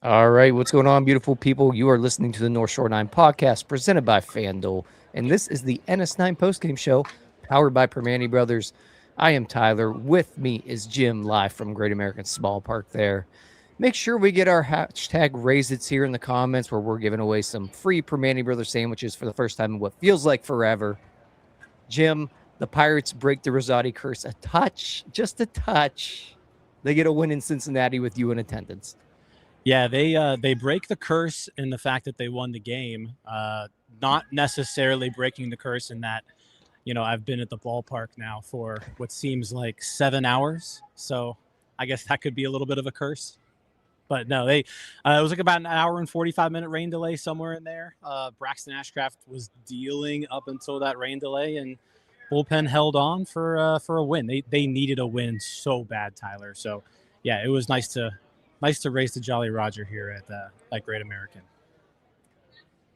All right, what's going on, beautiful people? You are listening to the North Shore 9 podcast presented by FanDuel, and this is the NS9 postgame show powered by Permani Brothers. I am Tyler. With me is Jim, live from Great American Small Park there. Make sure we get our hashtag Raisits here in the comments where we're giving away some free Permani Brothers sandwiches for the first time in what feels like forever. Jim, the Pirates break the Rosati curse a touch, just a touch. They get a win in Cincinnati with you in attendance. Yeah, they break the curse in the fact that they won the game. Not necessarily breaking the curse in that, I've been at the ballpark now for what seems like 7 hours. So I guess that could be a little bit of a curse. But no, it was like about an hour and 45-minute rain delay somewhere in there. Braxton Ashcraft was dealing up until that rain delay, and bullpen held on for a win. They needed a win so bad, Tyler. So yeah, it was nice to raise the Jolly Roger here at Great American.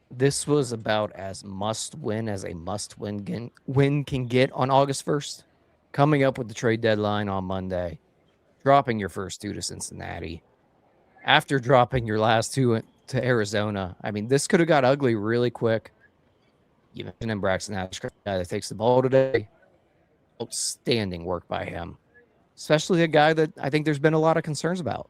This was about as must win as a must win can get on August 1st. Coming up with the trade deadline on Monday, dropping your first two to Cincinnati. After dropping your last two to Arizona, I mean, this could have got ugly really quick. You mentioned Braxton Ashcraft, guy that takes the ball today. Outstanding work by him, especially a guy that I think there's been a lot of concerns about.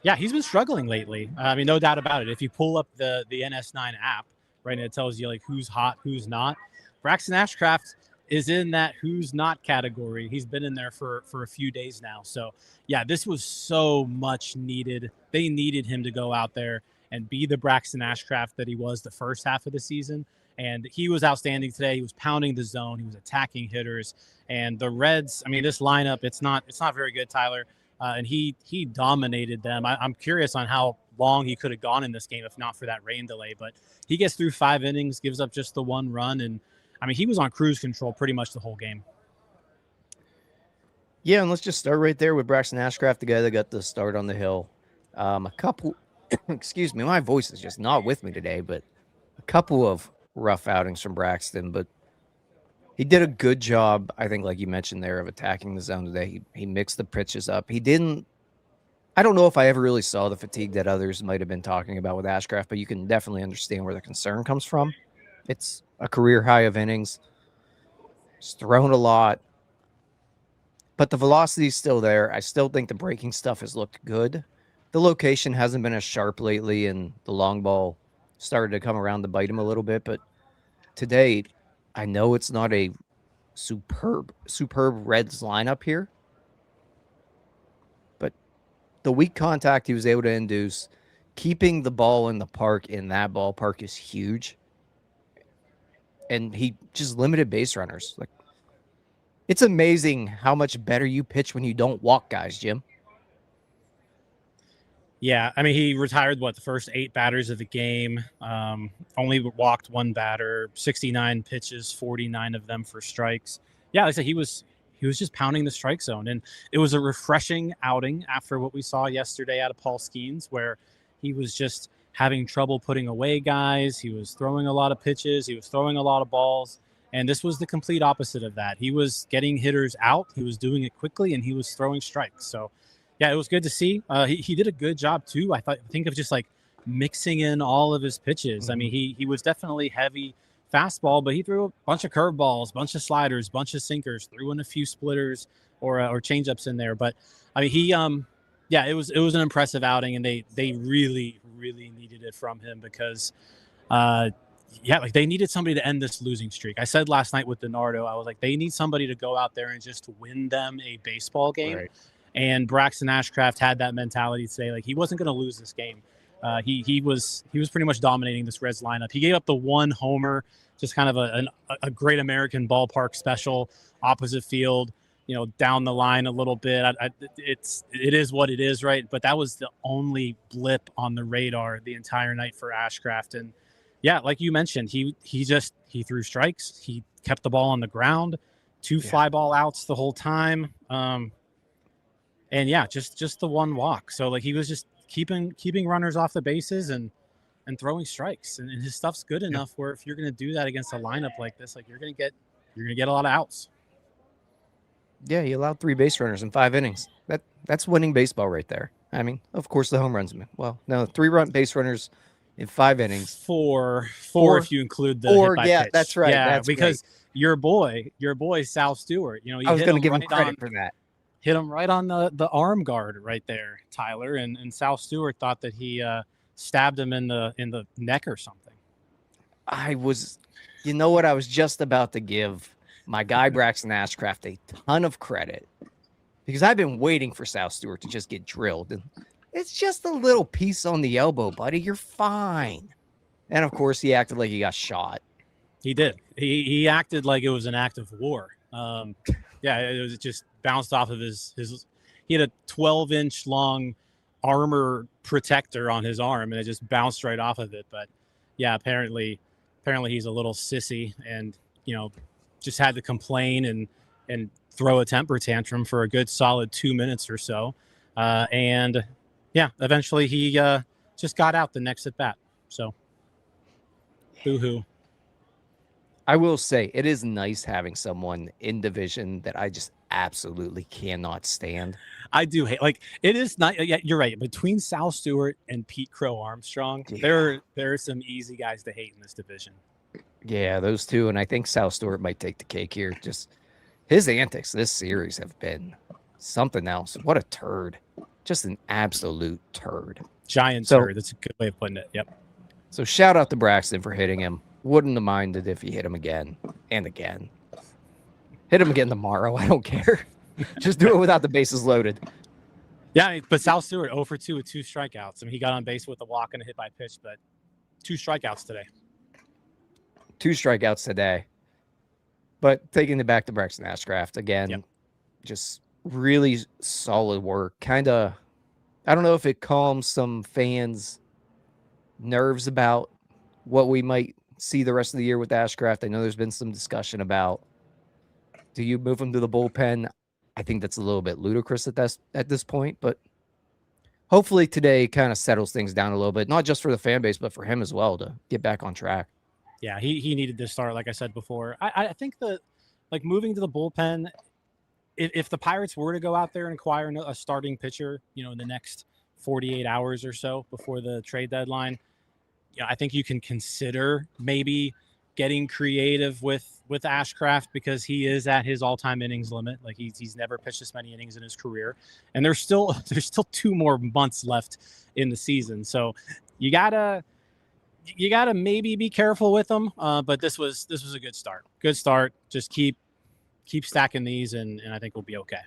Yeah, he's been struggling lately. I mean, no doubt about it. If you pull up the NS9 app, right, and it tells you like who's hot, who's not. Braxton Ashcraft is in that who's not category. He's been in there for a few days now. So, yeah, this was so much needed. They needed him to go out there and be the Braxton Ashcraft that he was the first half of the season. And he was outstanding today. He was pounding the zone. He was attacking hitters. And the Reds, I mean, this lineup, it's not very good, Tyler. And he dominated them. I'm curious on how long he could have gone in this game if not for that rain delay. But he gets through 5 innings, gives up just the one run. And, I mean, he was on cruise control pretty much the whole game. Yeah, and let's just start right there with Braxton Ashcraft, the guy that got the start on the hill. A couple, excuse me, my voice is just not with me today, but a couple of rough outings from Braxton. But he did a good job, I think, like you mentioned there, of attacking the zone today. He mixed the pitches up. He didn't, I don't know if I ever really saw the fatigue that others might have been talking about with Ashcraft, but you can definitely understand where the concern comes from. It's a career high of innings. He's thrown a lot. But the velocity is still there. I still think the breaking stuff has looked good. The location hasn't been as sharp lately, and the long ball started to come around to bite him a little bit. But today, I know it's not a superb Reds lineup here, but the weak contact he was able to induce, keeping the ball in the park in that ballpark is huge. And he just limited base runners. Like, it's amazing how much better you pitch when you don't walk guys, Jim. Yeah, I mean, he retired, the first 8 batters of the game, only walked 1 batter, 69 pitches, 49 of them for strikes. Yeah, like I said, he was just pounding the strike zone. And it was a refreshing outing after what we saw yesterday out of Paul Skeens, where he was just having trouble putting away guys. He was throwing a lot of pitches. He was throwing a lot of balls. And this was the complete opposite of that. He was getting hitters out. He was doing it quickly, and he was throwing strikes. So, yeah, it was good to see. He did a good job, too. I think of just, like, mixing in all of his pitches. Mm-hmm. I mean, he was definitely heavy fastball, but he threw a bunch of curveballs, bunch of sliders, bunch of sinkers, threw in a few splitters or changeups in there. But, I mean, it was an impressive outing, and they really, really needed it from him because like they needed somebody to end this losing streak. I said last night with DiNardo, I was like, they need somebody to go out there and just win them a baseball game. Right. And Braxton Ashcraft had that mentality today. Like, he wasn't going to lose this game. He was pretty much dominating this Reds lineup. He gave up the 1 homer, just kind of a Great American ballpark special, opposite field, down the line a little bit. It is what it is, right? But that was the only blip on the radar the entire night for Ashcraft. And yeah, like you mentioned, he threw strikes. He kept the ball on the ground, 2 fly ball outs the whole time. And yeah, just the 1 walk. So like he was just keeping runners off the bases and throwing strikes. And his stuff's good enough where if you're going to do that against a lineup like this, like you're going to get a lot of outs. Yeah, he allowed 3 base runners in 5 innings. That's winning baseball right there. I mean, of course, the home runs. Well, no, 3 base runners in 5 innings. Four Four, if you include the hit four. by Yeah, that's pitch. right. Yeah, That's right. because your boy Sal Stewart, I he was hit going to him give him right on credit for that. the arm guard right there, Tyler, and Sal Stewart thought that he stabbed him in the neck or something. I was, you know what? I was just about to give my guy Braxton Ashcraft a ton of credit because I've been waiting for South Stewart to just get drilled. And it's just a little piece on the elbow, buddy. You're fine. And of course, he acted like he got shot. He did. He acted like it was an act of war. Yeah, it was just bounced off of his. He had a 12-inch long armor protector on his arm, and it just bounced right off of it. But yeah, apparently he's a little sissy, and just had to complain and throw a temper tantrum for a good solid 2 minutes or so, and yeah, eventually he just got out the next at bat. So, boo-hoo. I will say it is nice having someone in division that I just absolutely cannot stand. I do hate, like, it is not. Yeah, you're right. Between Sal Stewart and Pete Crow Armstrong, Yeah. there are some easy guys to hate in this division. Yeah, those two. And I think South Stewart might take the cake here. Just his antics this series have been something else. What a turd. Just an absolute turd. Giant turd. That's a good way of putting it. Yep. So shout out to Braxton for hitting him. Wouldn't have minded if he hit him again and again. Hit him again tomorrow. I don't care. Just do it without the bases loaded. Yeah, but Sal Stewart 0 for 2 with 2 strikeouts. I mean, he got on base with a walk and a hit by pitch, but 2 strikeouts today. 2 strikeouts today. But taking it back to Braxton Ashcraft again, just really solid work. Kind of, I don't know if it calms some fans' nerves about what we might see the rest of the year with Ashcraft. I know there's been some discussion about, do you move him to the bullpen? I think that's a little bit ludicrous at this point, but hopefully today kind of settles things down a little bit, not just for the fan base, but for him as well to get back on track. Yeah, he needed this start, like I said before. I think that, like, moving to the bullpen, if the Pirates were to go out there and acquire a starting pitcher, in the next 48 hours or so before the trade deadline, I think you can consider maybe getting creative with Ashcraft because he is at his all-time innings limit. Like, he's never pitched this many innings in his career, and there's still 2 more months left in the season. So you gotta maybe be careful with him. But this was a good start. Good start. Just keep stacking these, and I think we'll be okay.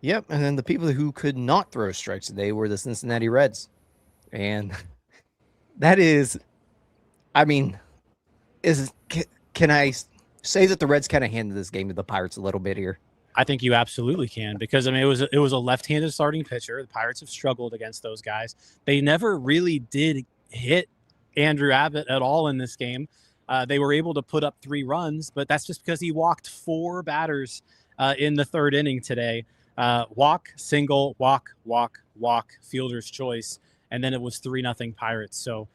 Yep, and then the people who could not throw strikes today were the Cincinnati Reds. And that is, I mean, can I say that the Reds kind of handed this game to the Pirates a little bit here? I think you absolutely can, because, I mean, it was a left-handed starting pitcher. The Pirates have struggled against those guys. They never really did hit Andrew Abbott at all in this game. They were able to put up 3 runs, but that's just because he walked 4 batters in the 3rd inning today. Walk, single, walk, fielder's choice. And then it was 3-0 Pirates. So,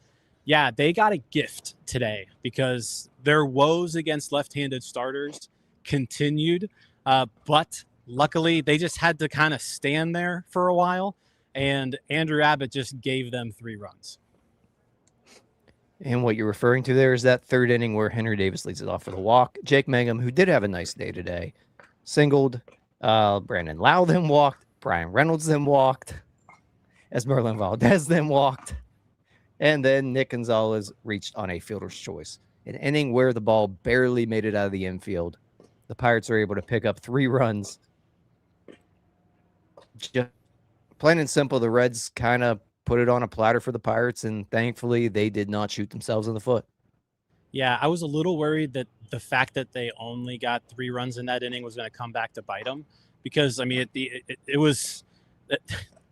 yeah, they got a gift today because their woes against left-handed starters continued. But luckily, they just had to kind of stand there for a while. And Andrew Abbott just gave them 3 runs. And what you're referring to there is that 3rd inning where Henry Davis leads it off for the walk. Jake Mangum, who did have a nice day today, singled. Brandon Lau then walked. Brian Reynolds then walked. Esmeralda Valdez then walked. And then Nick Gonzalez reached on a fielder's choice. An inning where the ball barely made it out of the infield. The Pirates are able to pick up 3 runs. Just plain and simple, the Reds kind of put it on a platter for the Pirates, and thankfully they did not shoot themselves in the foot. Yeah, I was a little worried that the fact that they only got 3 runs in that inning was going to come back to bite them, because, I mean, it was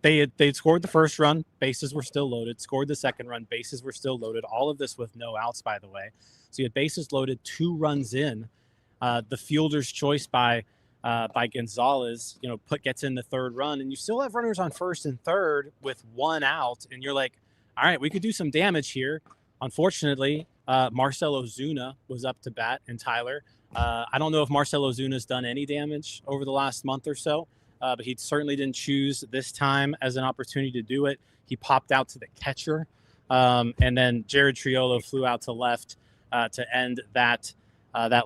they scored the first run, bases were still loaded, scored the second run, bases were still loaded. All of this with no outs, by the way. So you had bases loaded, 2 runs in. The fielder's choice by Gonzalez, gets in the 3rd run, and you still have runners on 1st and 3rd with 1 out, and you're like, all right, we could do some damage here. Unfortunately, Marcell Ozuna was up to bat, and Tyler. I don't know if Marcell Ozuna's done any damage over the last month or so, but he certainly didn't choose this time as an opportunity to do it. He popped out to the catcher, and then Jared Triolo flew out to left to end that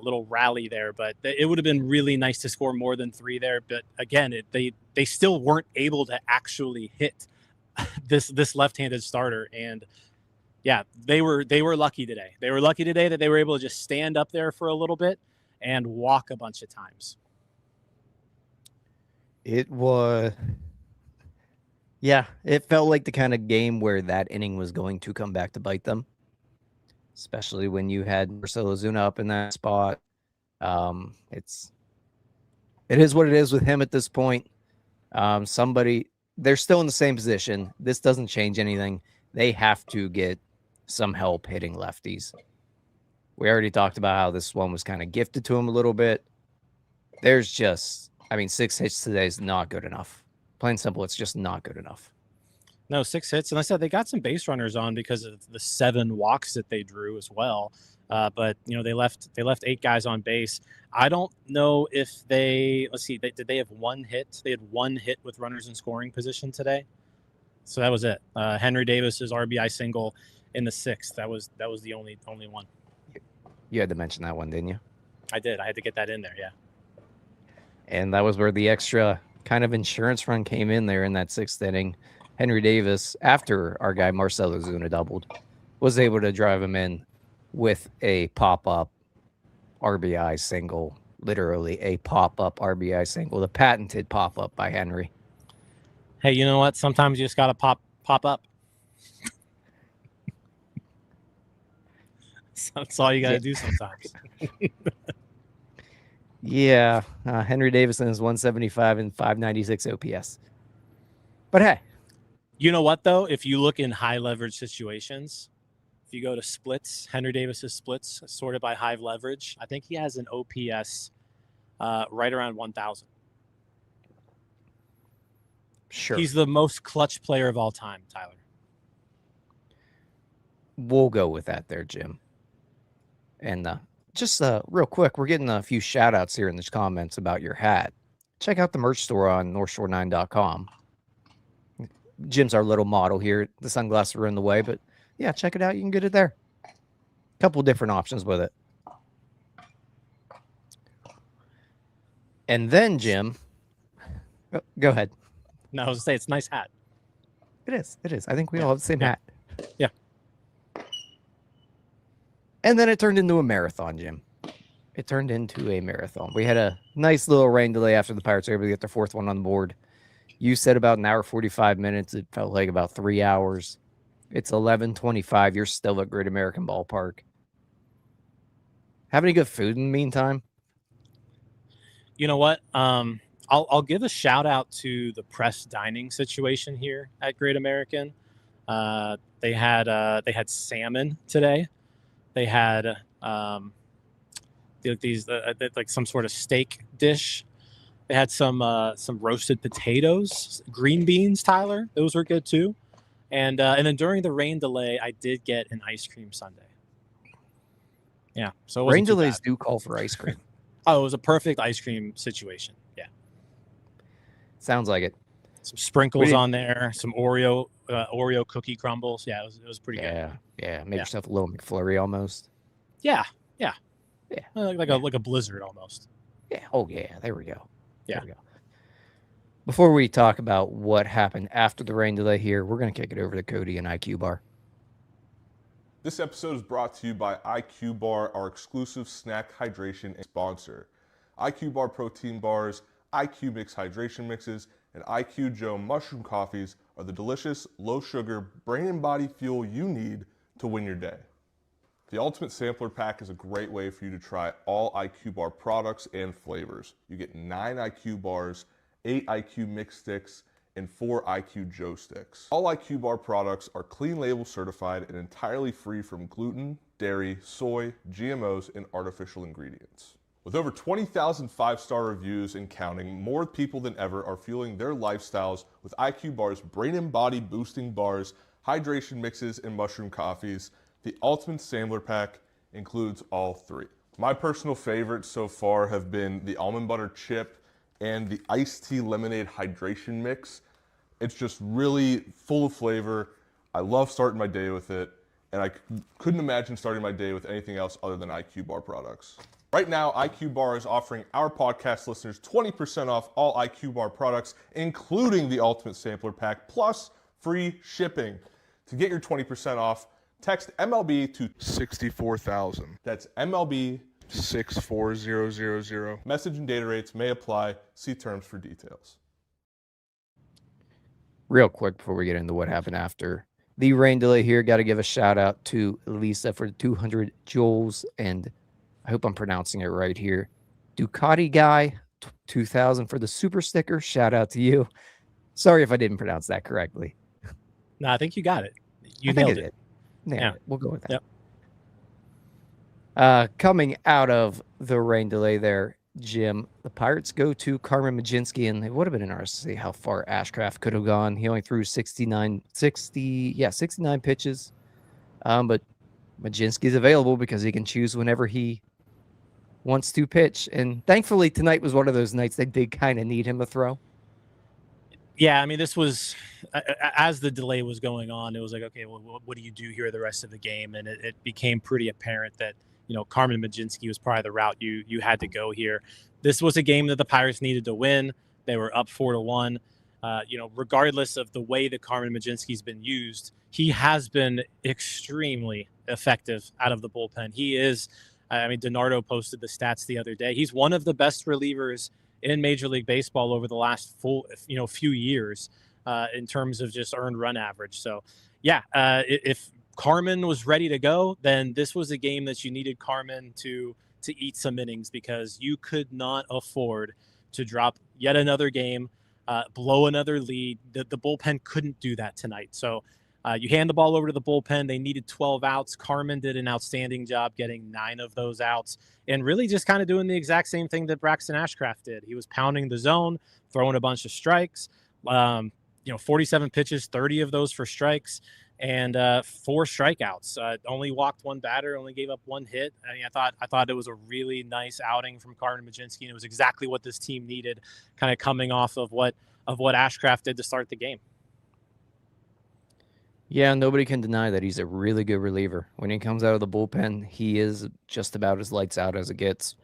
little rally there. But it would have been really nice to score more than 3 there. But again, they still weren't able to actually hit this left-handed starter. And yeah, they were lucky today. They were lucky today that they were able to just stand up there for a little bit and walk a bunch of times. It was, yeah, it felt like the kind of game where that inning was going to come back to bite them, especially when you had Marcell Ozuna up in that spot. It is what it is with him at this point. They're still in the same position. This doesn't change anything. They have to get some help hitting lefties. We already talked about how this one was kind of gifted to him a little bit. There's just, 6 hits today is not good enough. Plain and simple, it's just not good enough. No, 6 hits. And I said they got some base runners on because of the 7 walks that they drew as well. But they left 8 guys on base. I don't know if did they have 1 hit? They had 1 hit with runners in scoring position today. So that was it. Henry Davis's RBI single in the 6th. That was the only one. You had to mention that one, didn't you? I did. I had to get that in there. Yeah. And that was where the extra kind of insurance run came in there in that 6th inning. Henry Davis, after our guy Marcell Ozuna doubled, was able to drive him in with a pop-up RBI single. Literally a pop-up RBI single. The patented pop-up by Henry. Hey, you know what? Sometimes you just got to pop up. That's all you got to do sometimes. Yeah. Henry Davis is 175 and 596 OPS. But hey. You know what, though? If you look in high leverage situations, if you go to splits, Henry Davis's splits sorted by high leverage, I think he has an OPS right around 1,000. Sure. He's the most clutch player of all time, Tyler. We'll go with that there, Jim. And just real quick, we're getting a few shout outs here in the comments about your hat. Check out the merch store on northshore9.com. Jim's our little model here. The sunglasses are in the way, but yeah, check it out. You can get it there. A couple different options with it. And then, Jim, go ahead. No, I was going to say, it's a nice hat. It is. It is. I think we all have the same hat. Yeah. And then it turned into a marathon, Jim. It turned into a marathon. We had a nice little rain delay after the Pirates were able to get their 4th one on the board. You said about an hour, 45 minutes. It felt like about 3 hours. It's 11:25. You're still at Great American Ballpark. Have any good food in the meantime? You know what? I'll give a shout out to the press dining situation here at Great American. They had salmon today. They had like some sort of steak dish. They had some roasted potatoes, green beans, Tyler. Those were good too. And then during the rain delay, I did get an ice cream sundae. Yeah, so rain delays do call for ice cream. Oh, it was a perfect ice cream situation. Yeah, sounds like it. Some sprinkles on there, some Oreo cookie crumbles. Yeah, it was pretty good. Yeah. Make yourself a little McFlurry almost. Yeah. Like a blizzard almost. Yeah. Oh yeah. There we go. Yeah. There we go. Before we talk about what happened after the rain delay here, we're going to kick it over to Cody and IQ Bar. This episode is brought to you by IQ Bar, our exclusive snack hydration sponsor. IQ Bar protein bars, IQ Mix hydration mixes, and IQ Joe mushroom coffees are the delicious, low-sugar, brain and body fuel you need to win your day. The Ultimate Sampler Pack is a great way for you to try all IQ Bar products and flavors. You get 9 IQ bars, 8 IQ Mix sticks, and 4 IQ Joe sticks. All IQ Bar products are clean label certified and entirely free from gluten, dairy, soy, GMOs, and artificial ingredients. With over 20,000 5-star reviews and counting, more people than ever are fueling their lifestyles with IQ Bar's brain and body boosting bars, hydration mixes, and mushroom coffees. The Ultimate Sampler Pack includes all 3. My personal favorites so far have been the almond butter chip and the iced tea lemonade hydration mix. It's just really full of flavor. I love starting my day with it, and I couldn't imagine starting my day with anything else other than IQ Bar products. Right now, IQ Bar is offering our podcast listeners 20% off all IQ Bar products, including the Ultimate Sampler Pack, plus free shipping. To get your 20% off, text MLB to 64,000. That's MLB 64000. Message and data rates may apply. See terms for details. Real quick before we get into what happened after the rain delay here, got to give a shout out to Lisa for 200 joules, and I hope I'm pronouncing it right here. Ducati Guy 2000 for the super sticker. Shout out to you. Sorry if I didn't pronounce that correctly. No, I think you got it. You I think nailed it. Yeah, we'll go with that. Yep. Coming out of the rain delay there, Jim, the Pirates go to Carmen Mlodzinski, and it would have been interesting to see how far Ashcraft could have gone. He only threw 69 pitches. But Mlodzinski's available because he can choose whenever he wants to pitch. And thankfully, tonight was one of those nights they did kind of need him to throw. Yeah, I mean, this was, as the delay was going on, it was like, okay, well, what do you do here the rest of the game? And it became pretty apparent that, Carmen Mlodzinski was probably the route you had to go here. This was a game that the Pirates needed to win. They were up 4-1. Regardless of the way that Carmen Mlodzinski's been used, he has been extremely effective out of the bullpen. He is, DiNardo posted the stats the other day. He's one of the best relievers in Major League Baseball over the last few years in terms of just earned run average. So, yeah, if Carmen was ready to go, then this was a game that you needed Carmen to eat some innings, because you could not afford to drop yet another game, blow another lead. The bullpen couldn't do that tonight. So you hand the ball over to the bullpen. They needed 12 outs. Carmen did an outstanding job getting 9 of those outs, and really just kind of doing the exact same thing that Braxton Ashcraft did. He was pounding the zone, throwing a bunch of strikes, 47 pitches, 30 of those for strikes, and 4 strikeouts. Only walked 1 batter, only gave up 1 hit. I mean, I thought it was a really nice outing from Carmen Mlodzinski, and it was exactly what this team needed, kind of coming off of what Ashcraft did to start the game. Yeah, nobody can deny that he's a really good reliever. When he comes out of the bullpen, he is just about as lights out as it gets.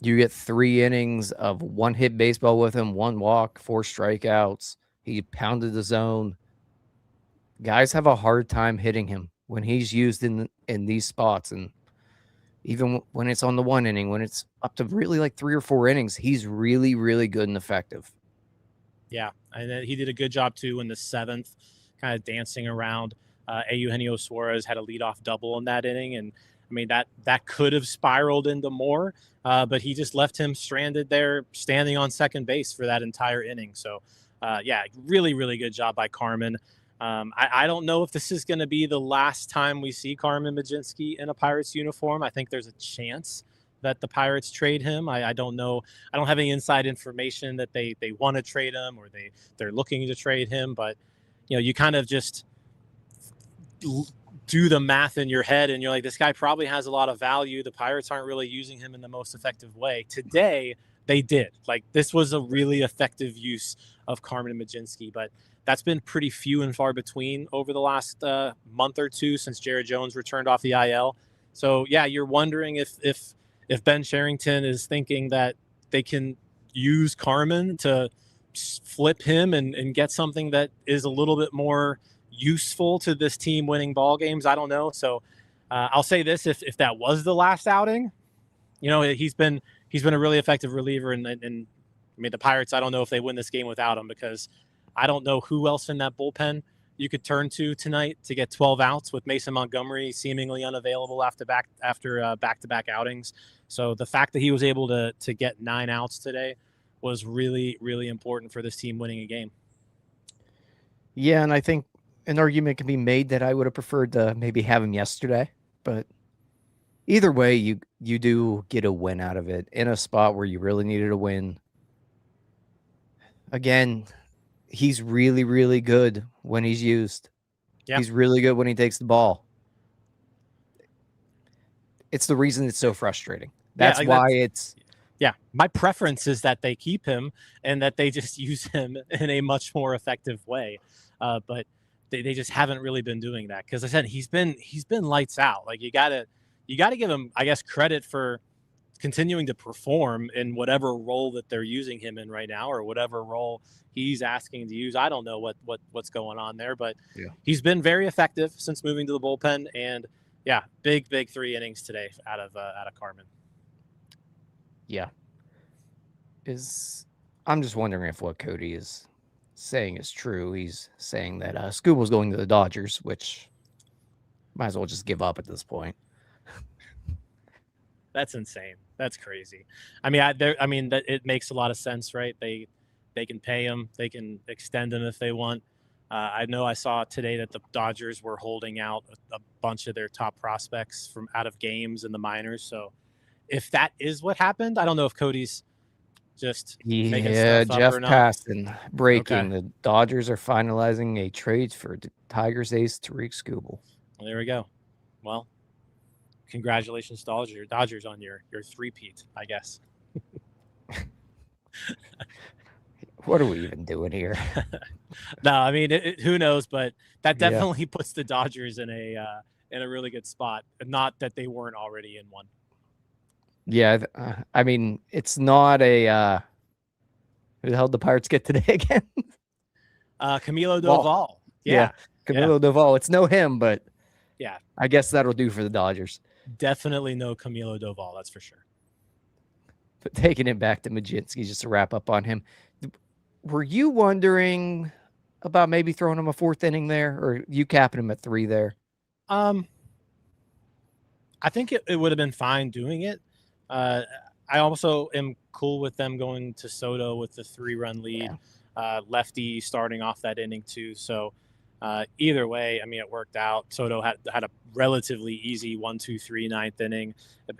You get 3 innings of 1-hit baseball with him, 1 walk, 4 strikeouts. He pounded the zone. Guys have a hard time hitting him when he's used in these spots. And even when it's on the 1 inning, when it's up to really like 3 or 4 innings, he's really, really good and effective. Yeah, and he did a good job, too, in the 7th, kind of dancing around. Eugenio Suarez had a leadoff double in that inning, and I mean that could have spiraled into more, but he just left him stranded there, standing on second base for that entire inning. So, really, really good job by Carmen. I don't know if this is going to be the last time we see Carmen Mlodzinski in a Pirates uniform. I think there's a chance that the Pirates trade him. I don't know. I don't have any inside information that they want to trade him or they're looking to trade him, but you kind of just do the math in your head and you're like, this guy probably has a lot of value. The Pirates aren't really using him in the most effective way. Today, they did. Like, this was a really effective use of Carmen Mlodzinski, but that's been pretty few and far between over the last month or two since Jared Jones returned off the IL. So, yeah, you're wondering if Ben Cherington is thinking that they can use Carmen to flip him and get something that is a little bit more useful to this team winning ball games. I don't know. So I'll say this, if that was the last outing, he's been a really effective reliever, and I mean, the Pirates, I don't know if they win this game without him, because I don't know who else in that bullpen you could turn to tonight to get 12 outs, with Mason Montgomery seemingly unavailable after back-to-back outings. So the fact that he was able to get 9 outs today was really, really important for this team winning a game. Yeah, and I think an argument can be made that I would have preferred to maybe have him yesterday, but either way, you do get a win out of it in a spot where you really needed a win. Again, he's really, really good when he's used. Yeah. He's really good when he takes the ball. It's the reason it's so frustrating. That's why it's Yeah, my preference is that they keep him and that they just use him in a much more effective way. But they just haven't really been doing that, because I said he's been lights out. Like you gotta give him, I guess, credit for continuing to perform in whatever role that they're using him in right now, or whatever role he's asking to use. I don't know what's going on there, but Yeah. he's been very effective since moving to the bullpen. And yeah, big 3 innings today out of Carmen. Yeah. I'm just wondering if what Cody is saying is true. He's saying that Scooble's going to the Dodgers, which might as well just give up at this point. That's insane. That's crazy. I mean, it makes a lot of sense, right? They can pay him, they can extend him if they want. I know I saw today that the Dodgers were holding out a bunch of their top prospects from out of games in the minors. So if that is what happened, I don't know if Cody's just making stuff up Jeff or not. Paston breaking. Okay. The Dodgers are finalizing a trade for the Tigers ace Tariq Skubal. Well, there we go. Well, congratulations, Dodgers, on your three-peat, I guess. What are we even doing here? No, I mean, who knows? But that definitely puts the Dodgers in a really good spot. Not that they weren't already in one. Yeah, I mean, it's not a. Who the hell did the Pirates get today again? Camilo Doval. Yeah. Camilo Doval. It's no him, but yeah, I guess that'll do for the Dodgers. Definitely no Camilo Doval, that's for sure. But taking it back to Mlodzinski, just to wrap up on him, were you wondering about maybe throwing him a 4th inning there, or you capping him at 3 there? I think it would have been fine doing it. I also am cool with them going to Soto with the 3-run lead, lefty starting off that inning too. So either way, I mean, it worked out. Soto had a relatively easy 1-2-3 9th inning,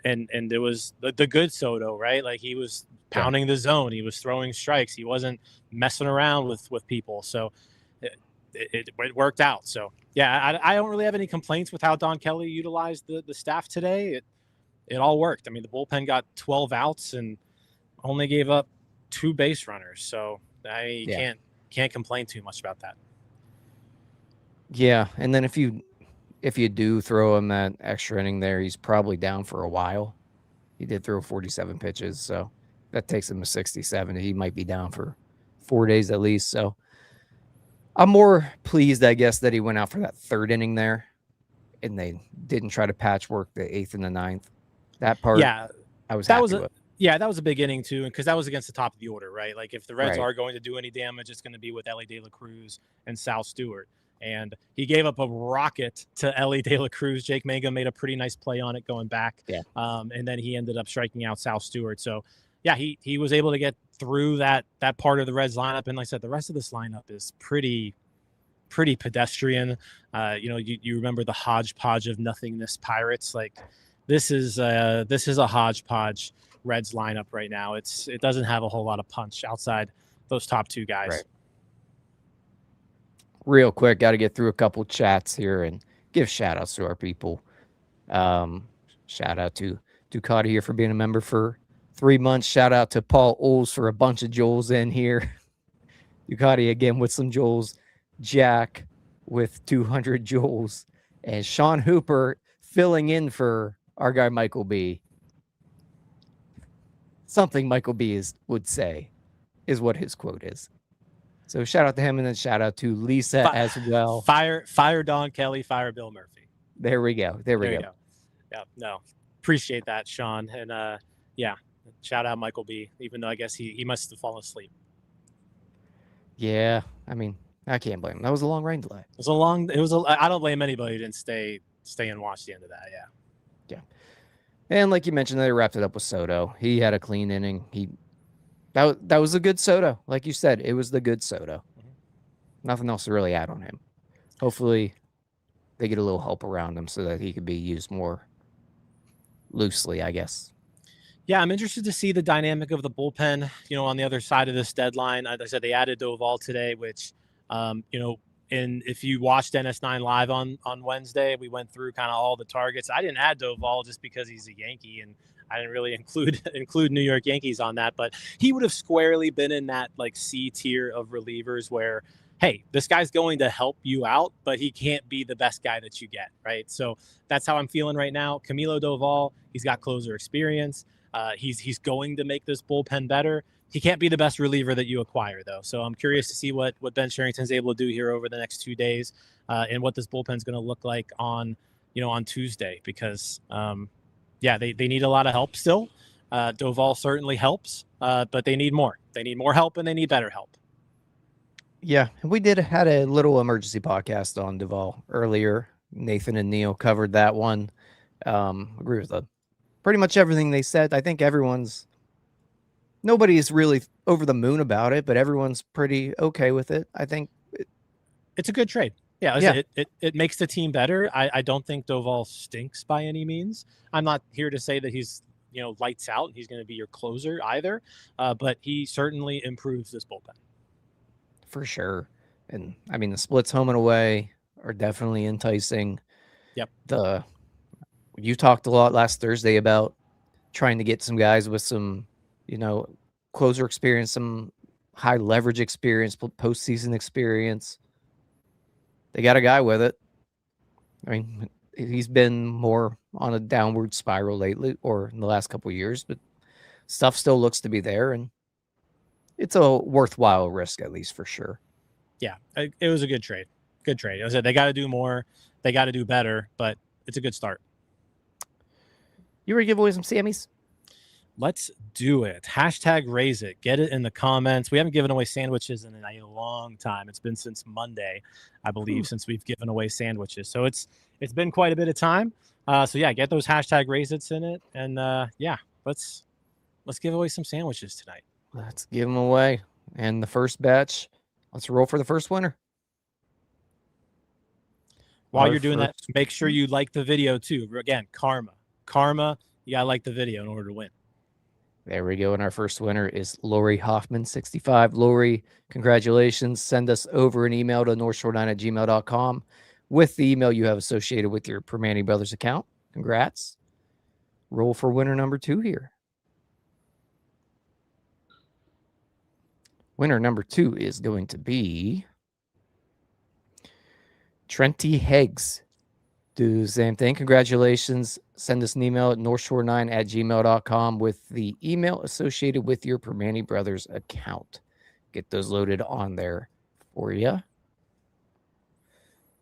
and it was the good Soto, right? Like he was pounding the zone, he was throwing strikes, he wasn't messing around with people. So it worked out. So yeah, I don't really have any complaints with how Don Kelly utilized the staff today. It all worked. I mean, the bullpen got 12 outs and only gave up 2 base runners. So you can't complain too much about that. Yeah, and then if you do throw him that extra inning there, he's probably down for a while. He did throw 47 pitches, so that takes him to 67. He might be down for 4 days at least. So I'm more pleased, I guess, that he went out for that 3rd inning there, and they didn't try to patchwork the 8th and the 9th. That part, I was happy with. Yeah, that was a big inning too, because that was against the top of the order, right? Like if the Reds Right. are going to do any damage, it's going to be with Ellie De La Cruz and Sal Stewart. And he gave up a rocket to Ellie De La Cruz. Jake Mangum made a pretty nice play on it going back. Yeah. And then he ended up striking out Sal Stewart. So yeah, he was able to get through that part of the Reds lineup. And like I said, the rest of this lineup is pretty pedestrian. You remember the hodgepodge of nothingness Pirates. Like this is a hodgepodge Reds lineup right now. It doesn't have a whole lot of punch outside those top 2 guys. Right. Real quick, got to get through a couple chats here and give shout outs to our people. Shout out to Ducati here for being a member for 3 months. Shout out to Paul Oles for a bunch of Joels in here. Ducati again with some Joels. Jack with 200 Joels. And Sean Hooper filling in for our guy Michael B. Something Michael B would say is what his quote is. So shout out to him, and then shout out to Lisa as well. Fire Don Kelly, fire Bill Murphy. There we go. There we go. Yeah, no, appreciate that, Sean. And shout out Michael B. Even though I guess he must have fallen asleep. Yeah, I mean, I can't blame him. That was a long rain delay. I don't blame anybody who didn't stay and watch the end of that. Yeah. And like you mentioned, they wrapped it up with Soto. He had a clean inning. That was a good Soto. Like you said, it was the good Soto. Mm-hmm. Nothing else to really add on him. Hopefully they get a little help around him so that he could be used more loosely, I guess. Yeah, I'm interested to see the dynamic of the bullpen, on the other side of this deadline. As I said, they added Doval today, which, and if you watched NS9 Live on Wednesday, we went through kind of all the targets. I didn't add Doval just because he's a Yankee, and I didn't really include New York Yankees on that, but he would have squarely been in that like C tier of relievers where, hey, this guy's going to help you out, but he can't be the best guy that you get, right? So that's how I'm feeling right now. Camilo Doval, he's got closer experience. He's going to make this bullpen better. He can't be the best reliever that you acquire, though. So I'm curious to see what Ben Cherington's able to do here over the next 2 days, and what this bullpen's going to look like on Tuesday, because they need a lot of help still. Doval certainly helps, but they need more. They need more help, and they need better help. Yeah, we had a little emergency podcast on Doval earlier. Nathan and Neil covered that one. Agree with pretty much everything they said. I think nobody's really over the moon about it, but everyone's pretty okay with it. I think it's a good trade. Yeah. It makes the team better. I don't think Doval stinks by any means. I'm not here to say that he's, lights out. He's going to be your closer either. But he certainly improves this bullpen. For sure. And I mean, the splits home and away are definitely enticing. Yep. You talked a lot last Thursday about trying to get some guys with some, closer experience, some high leverage experience, postseason experience. They got a guy with it. I mean, he's been more on a downward spiral lately, or in the last couple of years, but stuff still looks to be there, and it's a worthwhile risk, at least, for sure. Yeah, it was a good trade. Good trade. I said they got to do more. They got to do better, but it's a good start. You ready to give away some Sammys? Let's do it. Hashtag raise it. Get it in the comments. We haven't given away sandwiches in a long time. It's been since Monday, I believe, since we've given away sandwiches. So it's been quite a bit of time. Get those hashtag raise it's in it. And let's give away some sandwiches tonight. Let's give them away. And the first batch, let's roll for the first winner. While you're doing that, make sure you like the video too. Again, Karma, you got to like the video in order to win. There we go. And our first winner is Lori Hoffman, 65. Lori, congratulations. Send us over an email to northshore9@gmail.com with the email you have associated with your Permani Brothers account. Congrats. Roll for winner number 2 here. Winner number 2 is going to be Trenty Heggs. Do the same thing. Congratulations. Send us an email at northshore9@gmail.com with the email associated with your Permani Brothers account. Get those loaded on there for you.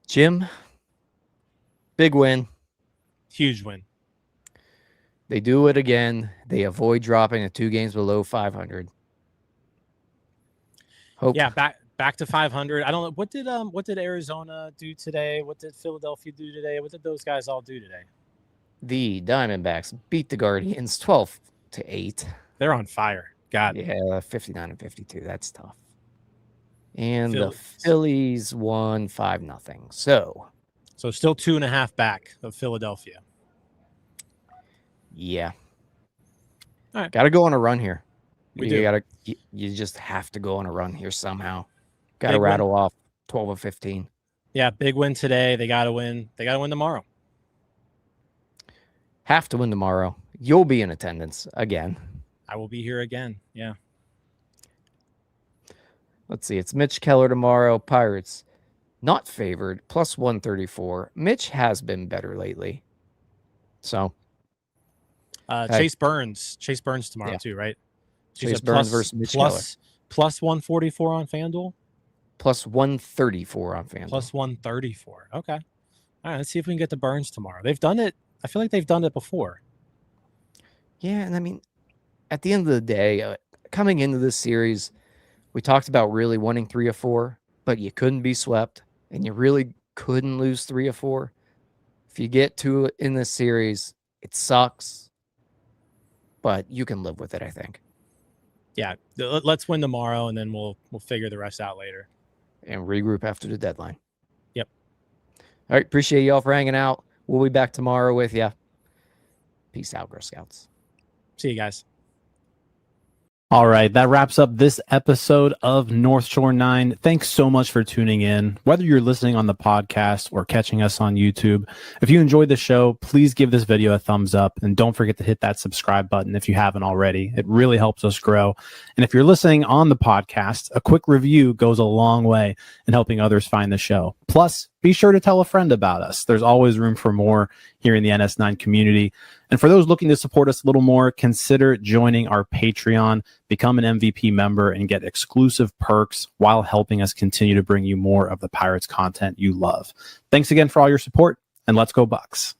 Jim, big win. Huge win. They do it again. They avoid dropping to 2 games below 500. Hope. Yeah, back to 500. I don't know what did Arizona do today? What did Philadelphia do today? What did those guys all do today? The Diamondbacks beat the Guardians 12-8. They're on fire. God. Yeah, 59-52. That's tough. And the Phillies won 5-0. So still 2.5 back of Philadelphia. Yeah. All right. Got to go on a run here. You just have to go on a run here somehow. Got to rattle off 12 of 15. Yeah, big win today. They got to win. They got to win tomorrow. Have to win tomorrow. You'll be in attendance again. I will be here again. Yeah. Let's see. It's Mitch Keller tomorrow. Pirates not favored, plus 134. Mitch has been better lately. So. Chase Burns tomorrow too, right? Chase Burns versus Mitch Keller. Plus 144 on FanDuel. Plus 134 on FanDuel. Plus 134. Okay. All right. Let's see if we can get to Burns tomorrow. They've done it. I feel like they've done it before. Yeah, and I mean, at the end of the day, coming into this series, we talked about really wanting 3 of 4, but you couldn't be swept, and you really couldn't lose 3 of 4. If you get 2 in this series, it sucks, but you can live with it, I think. Yeah, let's win tomorrow, and then we'll figure the rest out later. And regroup after the deadline. Yep. All right, appreciate y'all for hanging out. We'll be back tomorrow with you. Peace out, Girl Scouts. See you guys. All right, that wraps up this episode of North Shore 9. Thanks so much for tuning in. Whether you're listening on the podcast or catching us on YouTube, if you enjoyed the show, please give this video a thumbs up and don't forget to hit that subscribe button if you haven't already. It really helps us grow. And if you're listening on the podcast, a quick review goes a long way in helping others find the show. Plus, be sure to tell a friend about us. There's always room for more here in the NS9 community. And for those looking to support us a little more, consider joining our Patreon, become an MVP member, and get exclusive perks while helping us continue to bring you more of the Pirates content you love. Thanks again for all your support, and let's go Bucks.